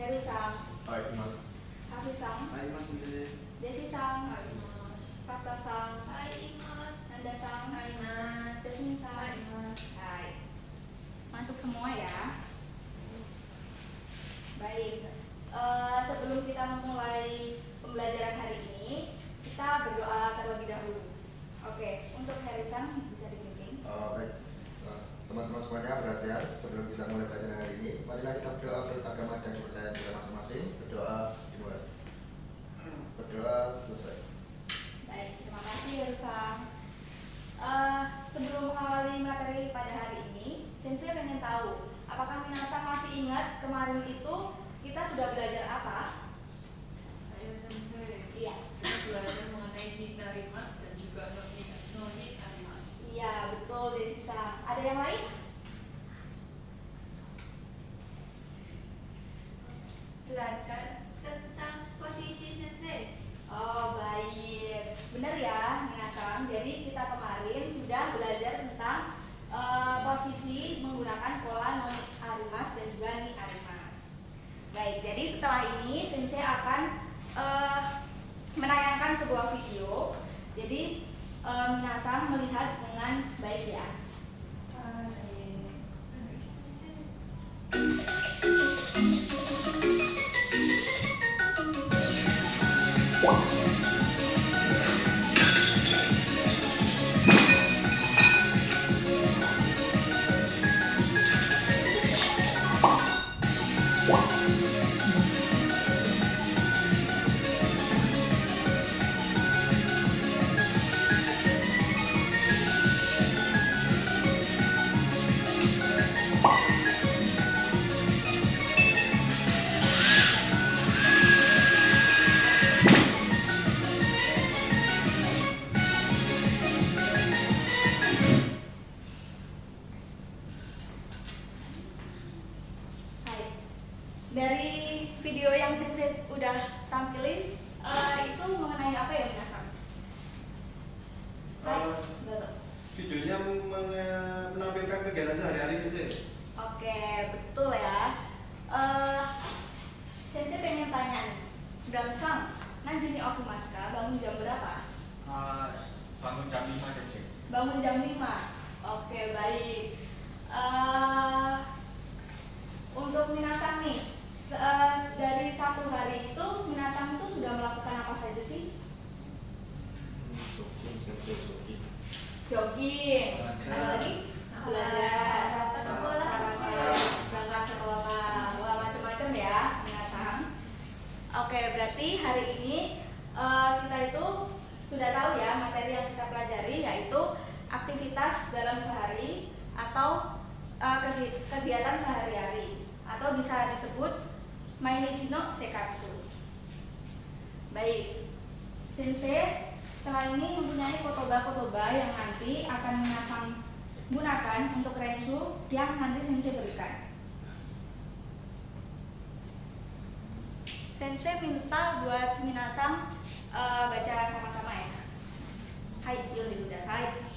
Heru-san, はい、います。Hasu-san, ありますね。 Desi-san, あります。 Sata-san, います。 Nanda-san, あります。 Jasmine-san. います。 Hai. Masuk semua ya. Baik. Sebelum kita memulai pembelajaran hari ini, kita berdoa terlebih dahulu. Oke, untuk Heru-san bisa dibimbing. Baik, teman-teman semuanya perhatian, sebelum kita mulai pelajaran hari ini, marilah kita berdoa menurut agama dan kepercayaan kita masing-masing. Berdoa dimulai. Berdoa selesai. Baik, terima kasih Heru-san. Sebelum mengawali materi pada hari ini, Sensei pengen tahu, apakah minasan masih ingat kemarin itu kita sudah belajar apa? Ayo sensei. Iya. Kita belajar mengenai Hinarimas dan juga Noni-Arimas. Iya, betul Desi-san. Ada yang lain? Belajar tentang posisi sensei. Oh, baik. Benar ya, minasan. Jadi kita kemarin sudah belajar tentang posisi menggunakan pola Noni-Arimas dan juga Ni-Arimas. Baik, jadi setelah ini Sensei akan menayangkan sebuah video. Jadi minasan melihat dengan baik ya. Dari video yang Sensei udah tampilin itu mengenai apa ya minasan? Hai, Videonya menampilkan kegiatan sehari-hari sensei. Oke, betul ya. Sensei pengen tanya nih, Bramsang, Nanjini Okumaska bangun jam berapa? Bangun jam 5 sensei. Bangun jam 5. Oke, baik. Untuk minasan nih, dari satu hari itu minasan itu sudah melakukan apa saja sih? Jogging, ada lagi? Belajar, sarapan, berangkat sekolah, wah macam-macam ya minasan. Oke, berarti hari ini kita itu sudah tahu ya materi yang kita pelajari, yaitu aktivitas dalam sehari atau kegiatan sehari-hari, atau bisa disebut Mainichi no Sekatsu. Baik, Sensei setelah ini mempunyai kotoba-kotoba yang nanti akan minasan gunakan untuk rensu yang nanti Sensei berikan. Sensei minta buat minasan baca sama-sama ya. Hai, yuk kudasai.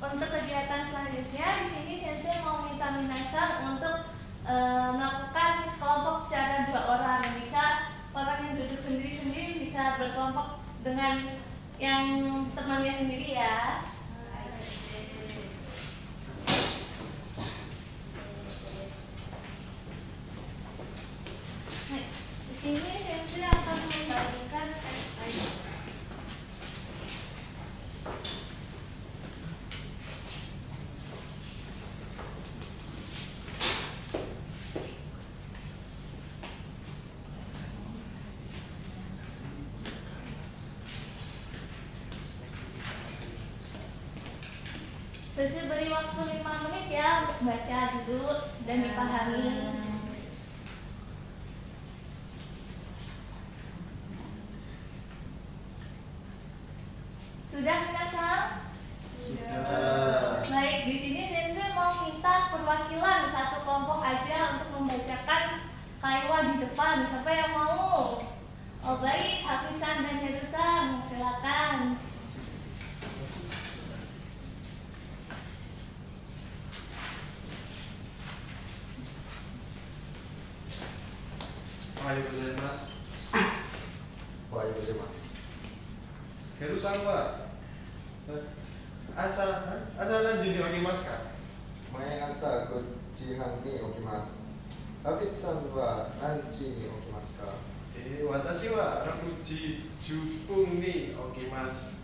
Untuk kegiatan selanjutnya, di sini sensei mau minta minasan untuk melakukan kelompok secara 2 orang. Bisa orang yang duduk sendiri-sendiri bisa berkelompok dengan yang temannya sendiri ya. Nah, di sini sensei akan membagikan Sensei beri waktu 5 menit ya untuk baca dulu dan dipahami. Sudah minasan? Sudah. Baik, di sini sensei mau minta perwakilan satu kelompok aja untuk membacakan kaiwa di depan. Siapa yang mau? Oh baik, Hafisan dan Herusan, silakan. Waalaikumsalam. Waalaikumsalam. Herusan Pak. Asal nanti okimasu ka? Mae asa gojihan ni okimasu. Hafisan wa nanchi ni okimasu ka? Watashi wa 6時10分に起きます。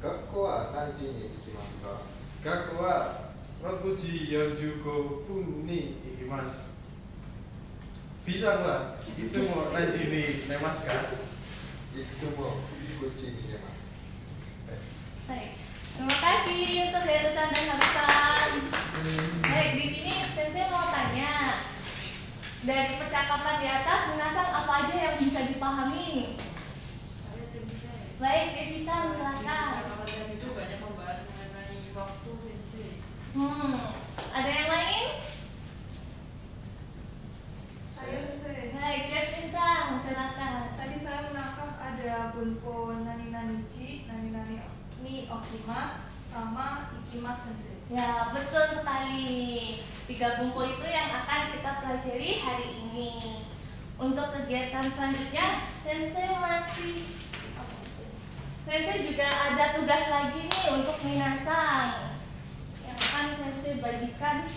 学校は何時に行きますか？学校は6時45分に行きます。B さんはいつも何時に寝ますか？いつも9時に寝ます。 Baik, terima kasih untuk Herusan dan Hafisan. Baik, di sini sensei mau tanya. Dari percakapan di atas, minasan apa aja yang bisa dipahami? Saya sensei. Baik, Desisan silakan. Percakapan itu banyak membahas mengenai waktu sensei. Ada yang lain? Saya sensei. Baik, Desisan silakan. Tadi saya menangkap ada bunpo nani ni okimas sama ikimas sensei. Ya, betul sekali. 3 bumbu itu yang akan kita pelajari hari ini. Untuk kegiatan selanjutnya, sensei juga ada tugas lagi nih untuk minasan yang akan sensei bagikan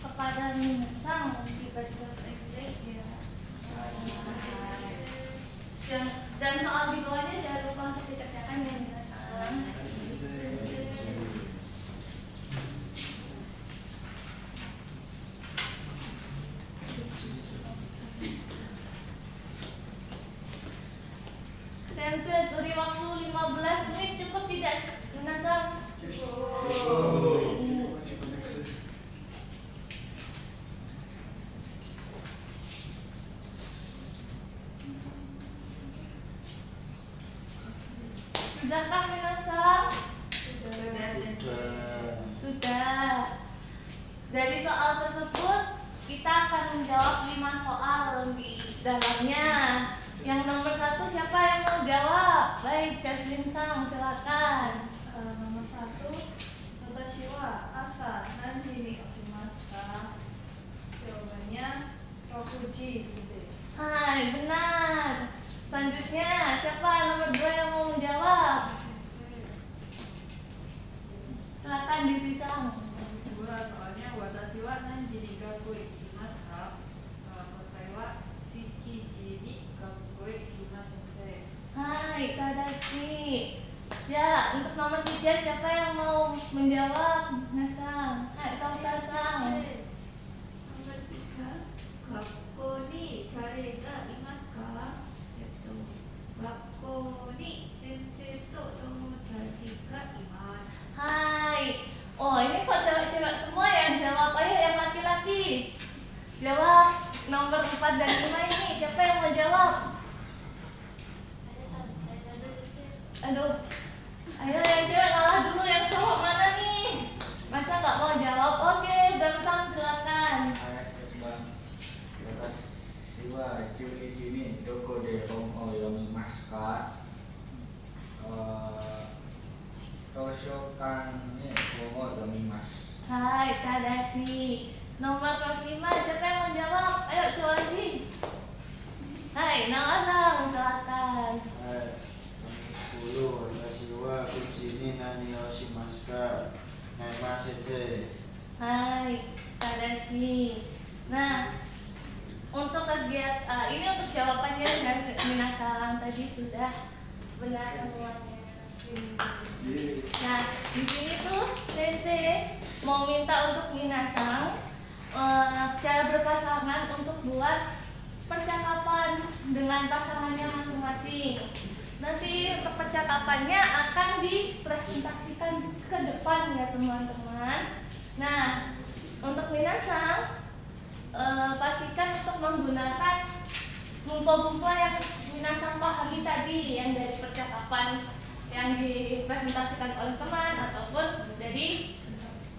kepada minasan. Dibaca baik-baik ya. Dan soal di bawahnya jangan lupa untuk dikerjakan ya minasan. Sensei beri waktu 15 menit, cukup tidak minasan? Sudahkah minasan? Sudah. Dari soal tersebut kita akan menjawab 5 soal di dalamnya. Yang nomor 1 siapa yang mau jawab? Baik, Jasmine Sang, silakan. Nomor 1, watashi wa asa nanji ni okimasu ka? Jawabannya rokuji sensei. Hai, benar. Selanjutnya siapa nomor 2 yang mau menjawab? Silakan Disisang. Kedua soalnya watashi wa nanji ni gakkou ikimasu ka? Kotai wa shichi ji ni gakkou ikimasu sensei. Hai, Tadashi. Ya, untuk nomor 3 siapa yang mau menjawab? Nasang. Hai, Sang. Nomor 3, Gakkou ni dare ga imasu ka? Gakkou ni sensei to tomodachi ga imasu. Hai. Oh, ini kok cewek-cewek semua yang jawab? Ayo yang laki-laki. Jawab nomor 4 dan 5 ini. Siapa yang mau jawab? Saya sensei. Aduh. Ayo yang cewek ngalah dulu, yang cowok mana nih? Masa nggak mau jawab? Oke, Gamsang silakan. Siwa ciri ni doko de homo yomimasu ka? Tosokane Kongo Yomimas. Hai, Tadashi. Nomor 5, siapa yang mau jawab? Ayo, coba lagi. Hai, Nawasang, silakan. Hai, nomor 10 Watashi wa uchi ni nani o shimasu Naima sensei. Hai, Tadashi. Nah, untuk kegiatan ini untuk jawabannya Minasan tadi sudah benar semuanya. Nah, di sini tuh Sensei mau minta untuk Minasan cara berpasangan untuk buat percakapan dengan pasangannya masing-masing. Nanti untuk percakapannya akan dipresentasikan ke depan ya teman-teman. Nah, untuk Minasan pastikan untuk menggunakan bumpa-bumpa yang Minasan pahami tadi, yang dari percakapan yang dipresentasikan oleh teman ataupun dari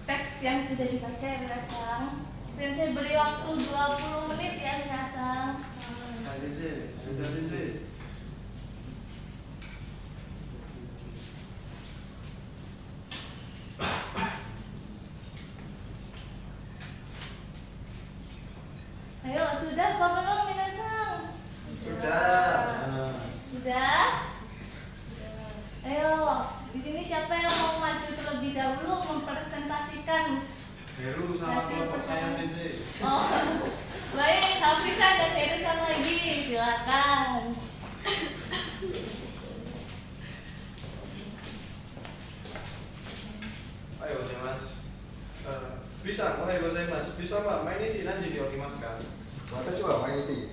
teks yang sudah dibaca ya Minasan. Sensei beri waktu 20 menit ya Minasan. Sensei, sudah Sensei. Ayo, sudah apa belum Minasan? Sudah. Sudah? Ayo, di sini siapa yang mau maju terlebih dahulu mempresentasikan? Heru sama kelompok saya Sensei. Oh, baik, Hafisan dan Herisan lagi, silakan. Ayo Mas. Bisa, ohayou gozaimasu. Bisa Mbak, mainichi nanji ni okimasu ka? 私は毎日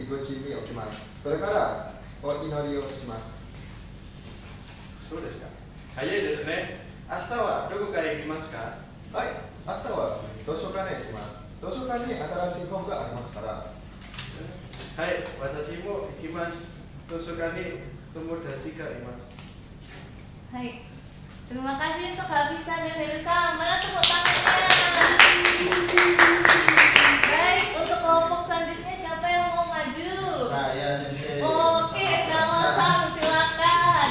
5時に起きます。それからお祈りをします。そうですか。早いですね。明日はどこかへ行きますか？はい、明日は図書館へ行きます。図書館に新しい本がありますから。はい、私も行きます。図書館に友達がいます。 Hai, terima kasih untuk Hafisan dan Herisan. Mana tepuk tangannya? Baik, untuk kelompok selanjutnya siapa yang mau maju? Saya sensei. Oke, Nawasang, silakan.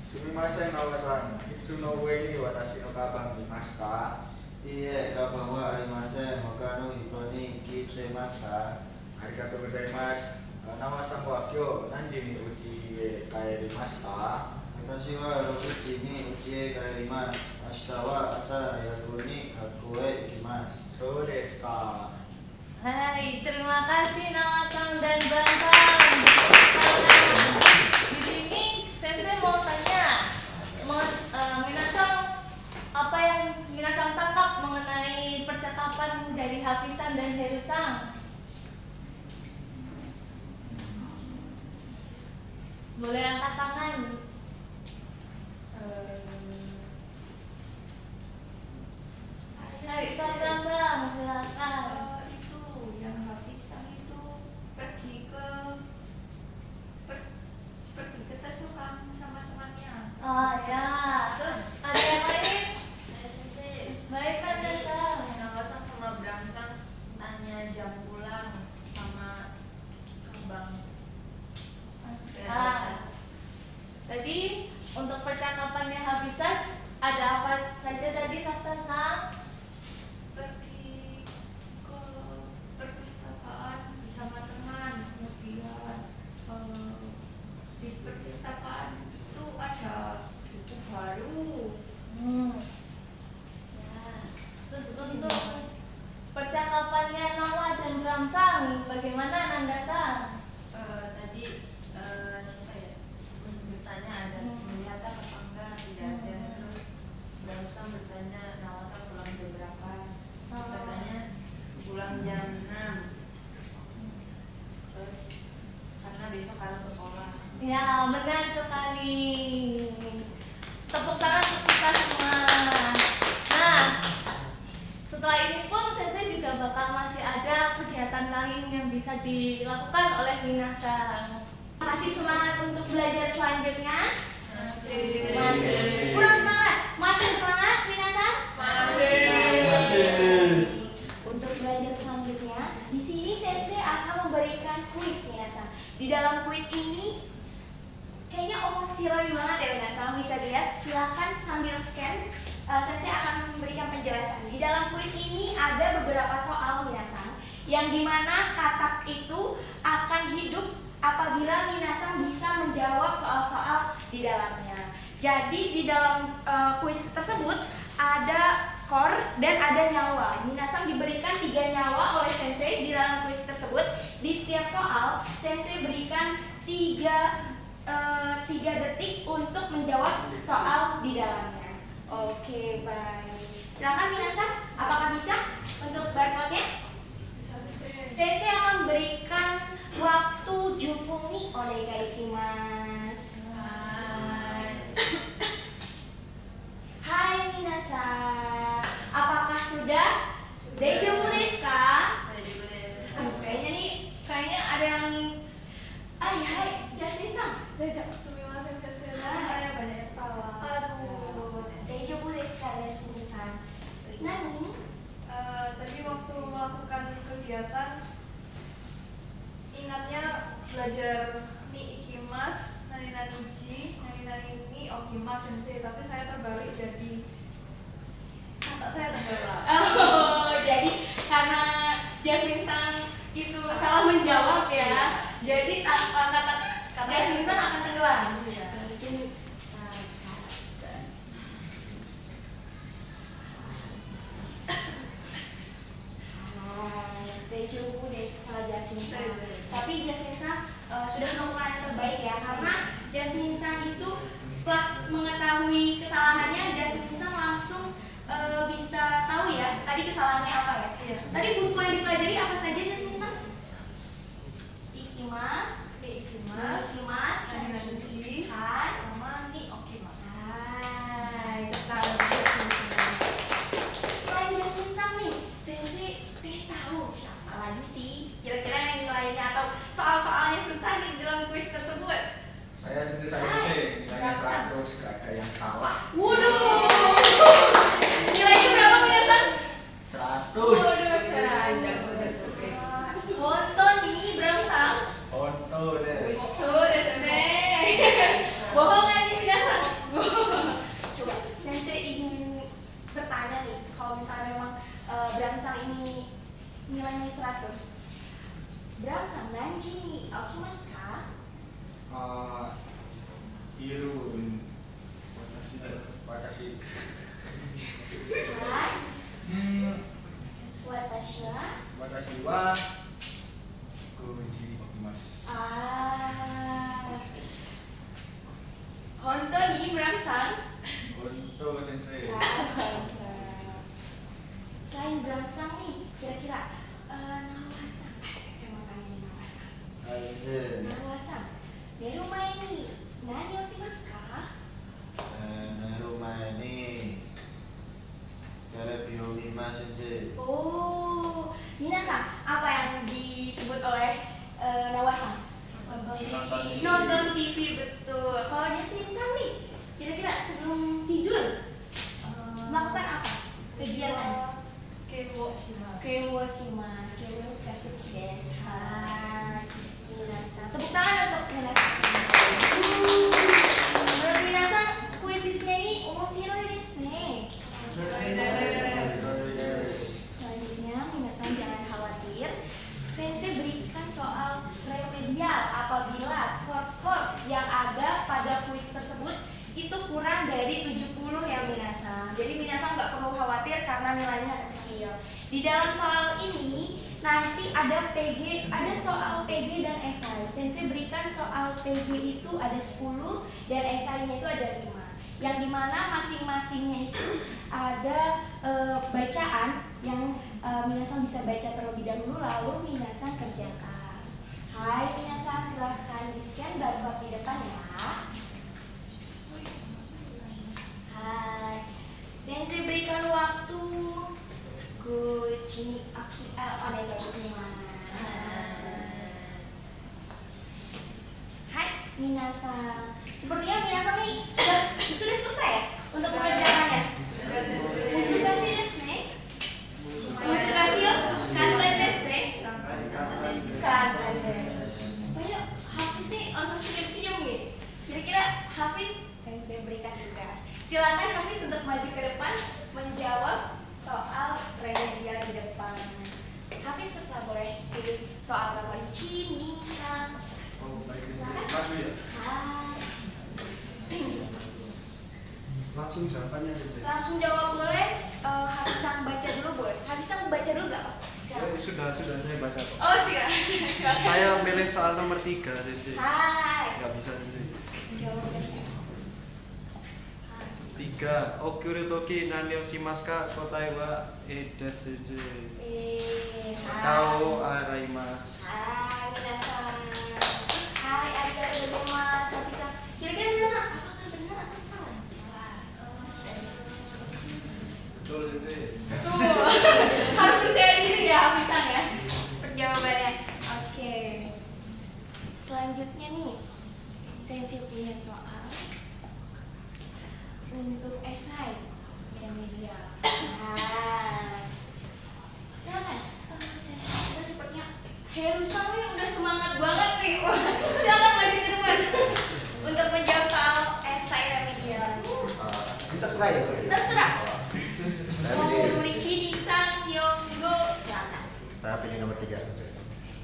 Sumimasen Nawasan. Itsu no ue ni watashi no kaban mimasu ka? Iie, kaban wa arimasen. Hoka no hito ni kitsuemasu ka? Arigatou gozaimasu. Nawasan wa kyou nanji ni uchi e kaerimasu ka? Watashi wa 6時に家へ帰ります。明日は朝早くに学校へ行きます。そうですか。 Hai, terima kasih Nawasang dan Bambang. Di sini Sensei mau tanya, Minasan apa yang Minasan tangkap mengenai percakapan dari Hafisan dan Herisan? Boleh angkat tangan. Hai, Sang, silakan. Itu yang Hafisan itu pergi ke Tasukan sama temannya. Oh ya, terus ada yang lain? Baik kan Sang. Nawasang sama Bramsang tanya jam pulang sama Kembang. Tadi untuk percakapannya Hafisan ada apa saja tadi Sang? Pergi ke perpustakaan bersama teman. Kemudian di perpustakaan itu ada buku baru. Ya. Terus untuk percakapannya Nawa dan Bramsang bagaimana Nandasang? Tadi siapa ya? Bertanya ada melihat apa enggak, tidak ada. Terus Bramsang bertanya Nawasang pulang jam berapa? Terus katanya pulang jam 6. Terus karena besok harus sekolah. Ya, benar sekali. Tepuk tangan untuk kita semua. Nah, setelah ini pun Sensei juga bakal masih ada kegiatan lain yang bisa dilakukan oleh Minasan. Masih semangat untuk belajar selanjutnya? Masih. Kurang semangat? Masih semangat Minasan? Masih. Untuk belajar selanjutnya, di sini Sensei beberapa soal minasan yang dimana katak itu akan hidup apabila minasan bisa menjawab soal-soal di dalamnya. Jadi di dalam kuis tersebut ada skor dan ada nyawa. Minasan diberikan 3 nyawa oleh sensei di dalam kuis tersebut. Di setiap soal sensei berikan 3 detik untuk menjawab soal di dalamnya. Oke, baik. Silakan minasan, apakah bisa untuk barcode-nya? Sensei akan berikan waktu 10 nih onegaishimasu. Hai minasan, apakah sudah? Daijoubu desu ka? Kayaknya ada yang hai, Justin-san. Sumimasen sensei, saya banyak yang salah. Aduh, daijoubu desu ka, Justin-san? Nani? Tadi waktu melakukan kegiatan, ingatnya belajar ni ikimas, nani ji, nani ni okimas sensei, tapi saya terbalik jadi kata saya terbelah. Oh, jadi karena Jasmine-san itu salah menjawab ya, jadi kata Jasmine-san akan tenggelam. Mungkin Daijoubu desu ka, Jasmine-san. Tapi Jasmine-san sudah melakukan yang terbaik ya, karena Jasmine-san itu setelah mengetahui kesalahannya, Jasmine-san langsung bisa tahu ya tadi kesalahannya apa ya. Iya. Tadi buku yang dipelajari apa saja Jasmine-san? Ikimas, Ikimas, nani ji, hai, sama ni okimas. hai. Betul Jasmine-san. Selain Jasmine-san nih, Sensei pengen tahu siapa lagi sih kira-kira yang nilainya atau soal-soalnya susah nih dalam kuis tersebut. Saya nilainya 100, gak ada yang salah. Waduh, nilainya berapa minasan? 100. Waduh, Honton nih, Bramsang. Honto desu. Usu desu ne. Bohong kan ini minasan? Coba, Sensei ingin bertanya nih, kalau misalnya memang Bramsang ini nilainya 100, Bramsang nanji ni okimasu ka? Irun. Watashi. Hai, watashi wa? Watashi wa goji okimasu. Honton nih, Bramsang. Honto sensei. Selain Bramsang nih, kira-kira Nawasang, saya mau tanya nih Nawasang. Nawasang, dari rumah ini nani o shimasu ka? Rumah ini telepon lima sensei. Oh, minasan, apa yang disebut oleh Nawasang? Nonton TV, betul. Kalau Jasmine-san nih, kira-kira sebelum tidur melakukan apa? Kegiatan? Keiwo shimasu. Keiwo shimasu. Keiwo kasuki desu. Hai, minasan. Tepuk tangan untuk minasan. Menurut minasan, kuisisnya ini omoshiroi desu ne. Selanjutnya, minasan jangan khawatir. Sensei berikan soal remedial apabila skor-skor yang ada pada kuis tersebut itu kurang dari 70 ya minasan. Jadi minasan nggak perlu khawatir karena nilainya kecil. Di dalam soal ini nanti ada soal PG dan esai. Sensei berikan soal PG itu ada 10 dan esainya itu ada 5. Yang dimana masing-masingnya itu ada bacaan yang minasan bisa baca terlebih dahulu lalu minasan kerjakan. Hai minasan, silahkan di-scan barcode di depan ya. Hai, Sensei berikan waktu. Kuchini onegaishimasu. Hai minasan, sepertinya minasan nih sudah selesai ya untuk mengerjakannya. Musukasi desu ne? Musukasi yo kantan desu ne? Kantan desu. Banyak Hafiz nih langsung senyum-senyum nih. Kira-kira Hafiz Sensei berikan tugas. Silakan Hafiz untuk maju ke depan menjawab soal remedial di depan. soal apa Cinisan. Oh, baik Sensei. Silakan. Langsung ya. Hai. Langsung jawabannya Sensei. Langsung jawab boleh. Habisan baca dulu boleh. Habisan baca dulu nggak Pak? Silakan. Sudah saya baca kok. Oh silakan. Saya milih soal nomor 3 Sensei. Hai. Nggak bisa Sensei. Jawabnya siapa? 3. Okuriutoki nanyoshimasuka ka kotae wa desu. Tao araimasu. Hai minasan. Hai arigatou gozaimasu. Habisan. Kira-kira minasan apakah benar atau salah? Betul Sensei. Tuh, harus percaya diri ya Habisan ya. Perjawabannya. Oke. Selanjutnya nih, Sensei punya soal untuk esai yang media. Silakan. Kita sepertinya Herusan nih udah semangat banget sih. Silakan maju ke depan untuk menjawab soal esai dan media. Terserah ya saya. Terserah. Saya Mau pilih, beri Cini Sang Yonggo. Silakan. saya pilih nomor 3 Sensei.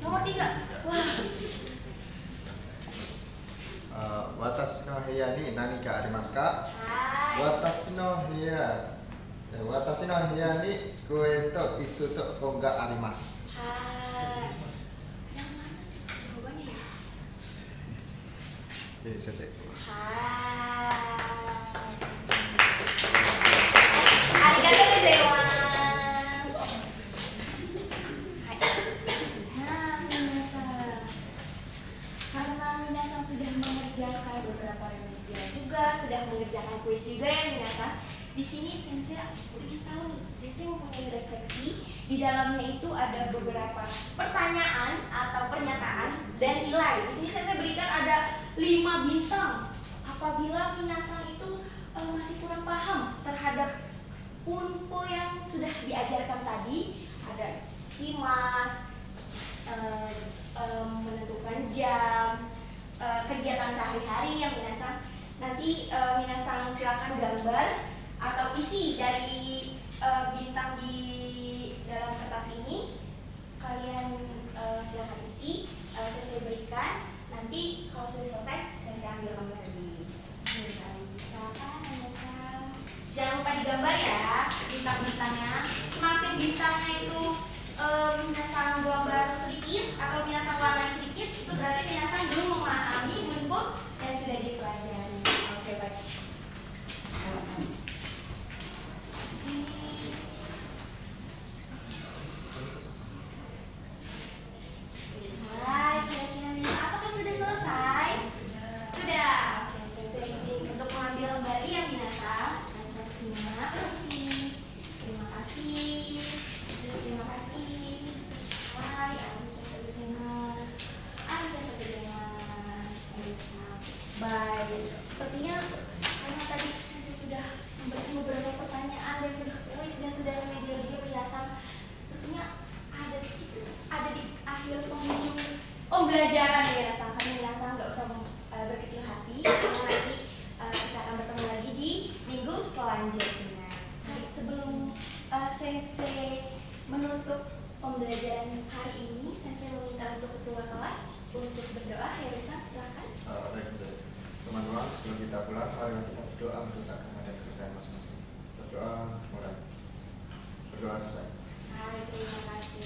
Nomor 3. Wah. Watashi no heya ni nani ka arimasu ka? Hai. Watashi no heya ni tsukue to isu to ko ga arimasu. Hai. Yang mana tuh jawabannya ya? Ini Sensei. Hai. Arigatou gozaimasu. Hai. Nah, minasan. Karena minasan sudah mengerjakan beberapa media juga, sudah mengerjakan kuis juga ya minasan. Di sini Sensei ingin tahu nih, Sensei mempunyai refleksi. Di dalamnya itu ada beberapa pertanyaan atau pernyataan dan nilai. Di sini Sensei berikan ada 5 bintang. Apabila minasan itu masih kurang paham terhadap punpo yang sudah diajarkan tadi, ada kimas, menentukan jam, kegiatan sehari-hari yang minasan. Nanti minasan silakan gambar atau isi dari bintang di dalam kertas ini. Kalian silakan isi, saya berikan. Nanti kalau sudah selesai, saya ambil gambar lagi. Silakan minasan. Jangan lupa digambar ya bintang-bintangnya. Semakin bintangnya itu minasan gambar sedikit atau minasan warna sedikit, itu berarti minasan belum memahami bunpo yang sudah dipelajari. Oke, baik. Hai, kira-kira minasan apakah sudah selesai? Sudah. Oke, saya izin untuk mengambil kembali yang minasan. Terima kasih. Terima kasih. Terima kasih. Hai, arigatou gozaimasu. Arigatou gozaimasu. Baik, sepertinya karena tadi saya sudah memberikan beberapa pertanyaan dan sudah kuis dan sudah media juga minasan. Sepertinya ada di akhir penghujung pembelajaran ya minasan. Karena minasan nggak usah berkecil hati. Karena nanti kita akan bertemu lagi di minggu selanjutnya. Hai, sebelum Sensei menutup pembelajaran hari ini, Sensei meminta untuk ketua kelas untuk berdoa. Herusan, silakan. Baik, teman-teman, sebelum kita pulang, mari kita berdoa mendudukan kepada kerjaan masing-masing. Berdoa mulai. Berdoa selesai. Hai, terima kasih.